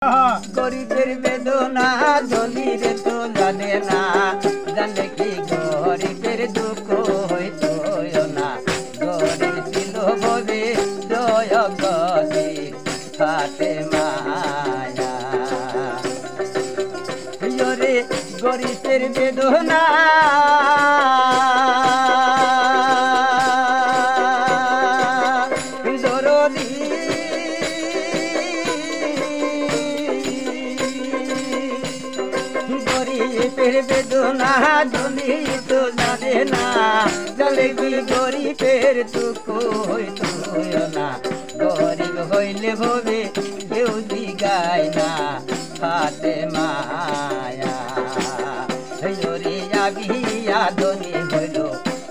গরিবের বেদনা ধনীর তো জানে না, জানলে কি গরিবের দুঃখ হইতো না। গরিব ছিল ববে জয় গতি হাতে মায়া, রে গরিবের বেদনা গরিবের বেদনা ধনী তো জানে না, জানলে কি গরিবের দুঃখ হইতো না। গরিব হইলে ভবে কেউ দিগায় না হাতে মায়া, রে আবিয়া ধনী হইল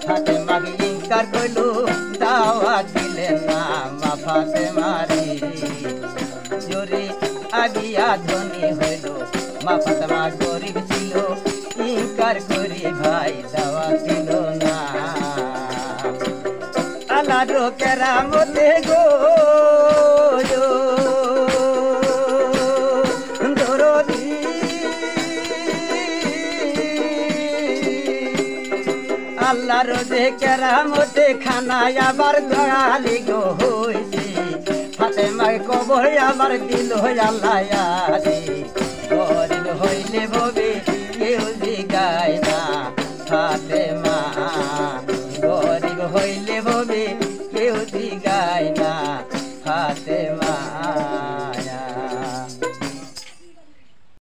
হাতে মাগি ইনকার কইল, দাওয়া দিলেন না মা ফাতে মারি। জোরে আবিয়া ধনী হইল মা ফাতেমা গরিব ছিল, ইনকার করে ভাই দাওয়া দিল না। আল্লাহর কেরামতে গো দরদি, আল্লাহর যে কেরামতে খানায় আবার দয়ালি গো হইছে, ফাতেমার কবর আবার দিল আল্লাহ আদি। গরিব হইলে ভবে কেউ দিগায় না হাতে